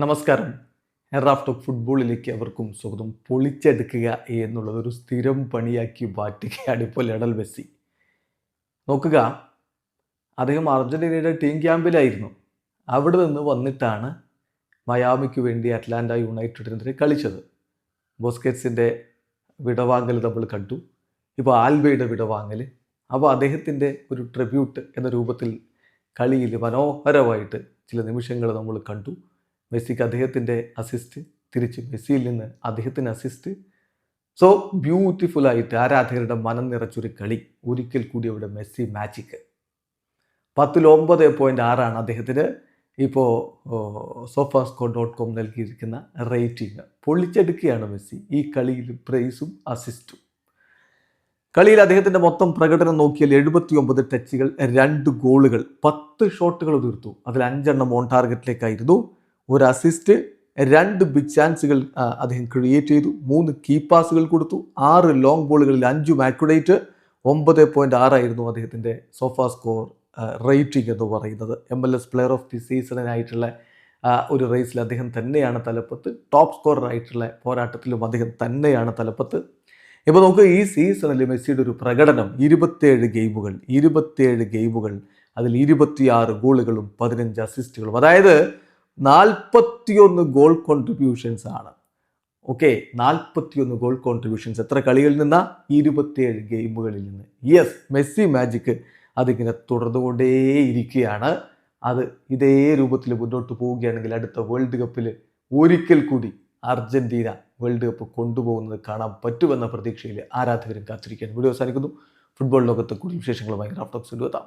നമസ്കാരം. റാഫ്റ്റോക്ക് ഫുട്ബോളിലേക്ക് അവർക്കും സ്വാഗതം. പൊളിച്ചെടുക്കുക എന്നുള്ളത് ഒരു സ്ഥിരം പണിയാക്കി മാറ്റുകയാണ് ഇപ്പോൾ ലയണൽ മെസ്സി. നോക്കുക, അദ്ദേഹം അർജന്റീനയുടെ ടീം ക്യാമ്പിലായിരുന്നു. അവിടെ നിന്ന് വന്നിട്ടാണ് മയാമിക്ക് വേണ്ടി അറ്റ്ലാന്റ യുണൈറ്റഡിനെതിരെ കളിച്ചത്. ബോസ്കറ്റ്സിൻ്റെ വിടവാങ്ങൽ നമ്മൾ കണ്ടു. ഇപ്പോൾ ആൽബയുടെ വിടവാങ്ങൽ. അപ്പോൾ അദ്ദേഹത്തിൻ്റെ ഒരു ട്രിബ്യൂട്ട് എന്ന രൂപത്തിൽ കളിയിൽ മനോഹരമായിട്ട് ചില നിമിഷങ്ങൾ നമ്മൾ കണ്ടു. മെസ്സിക്ക് അദ്ദേഹത്തിൻ്റെ അസിസ്റ്റ്, തിരിച്ച് മെസ്സിയിൽ നിന്ന് അദ്ദേഹത്തിന് അസിസ്റ്റ്. സോ ബ്യൂട്ടിഫുള്ളായിട്ട് ആരാധകരുടെ മനം നിറച്ചൊരു കളി. ഒരിക്കൽ കൂടി അവിടെ മെസ്സി മാജിക്ക്. 10-9.6 അദ്ദേഹത്തിന് ഇപ്പോൾ sofascore.com നൽകിയിരിക്കുന്ന റേറ്റിംഗ്. പൊളിച്ചെടുക്കുകയാണ് മെസ്സി ഈ കളിയിൽ, പ്രൈസും അസിസ്റ്റും. കളിയിൽ അദ്ദേഹത്തിൻ്റെ മൊത്തം പ്രകടനം നോക്കിയാൽ 79 ടച്ചുകൾ, 2 ഗോളുകൾ, 10 ഷോട്ടുകൾ തീർത്തു. അതിൽ 5 എണ്ണം ഓൺ ടാർഗറ്റിലേക്കായിരുന്നു. ഒരു അസിസ്റ്റ്, 2 ബിഗ് ചാൻസുകൾ അദ്ദേഹം ക്രിയേറ്റ് ചെയ്തു, 3 കീ പാസുകൾ കൊടുത്തു, 6 ലോങ് ബോളുകളിൽ 5 ആക്യുറേറ്റ്. 9.6 ആയിരുന്നു അദ്ദേഹത്തിൻ്റെ സോഫാ സ്കോർ റേറ്റിംഗ് എന്ന് പറയുന്നത്. MLS പ്ലെയർ ഓഫ് ദി സീസണിനായിട്ടുള്ള ഒരു റേസിൽ അദ്ദേഹം തന്നെയാണ് തലപ്പത്ത്. ടോപ്പ് സ്കോററായിട്ടുള്ള പോരാട്ടത്തിലും അദ്ദേഹം തന്നെയാണ് തലപ്പത്ത്. ഇപ്പോൾ നമുക്ക് ഈ സീസണിൽ മെസ്സിയുടെ ഒരു പ്രകടനം, 27 ഗെയിമുകൾ, അതിൽ 26 ഗോളുകളും 15 അസിസ്റ്റുകളും, അതായത് 41 ഗോൾ കോൺട്രിബ്യൂഷൻസ് ആണ്. Okay, 41 goal contributions. എത്ര കളികളിൽ നിന്നാ? 27 ഗെയിമുകളിൽ നിന്ന്. യെസ്, മെസ്സി മാജിക്ക് അതിങ്ങനെ തുടർന്നുകൊണ്ടേയിരിക്കുകയാണ്. അത് ഇതേ രൂപത്തിൽ മുന്നോട്ട് പോവുകയാണെങ്കിൽ അടുത്ത വേൾഡ് കപ്പിൽ ഒരിക്കൽ കൂടി അർജന്റീന വേൾഡ് കപ്പ് കൊണ്ടുപോകുന്നത് കാണാൻ പറ്റുമെന്ന പ്രതീക്ഷയിൽ ആരാധകരും കാത്തിരിക്കുകയാണ്. വീഡിയോ അവസാനിക്കുന്നു. ഫുട്ബോൾ ലോകത്തെ കൂടി വിശേഷങ്ങളുമായി റാഫ്റ്റോക്സിൽ എത്താം.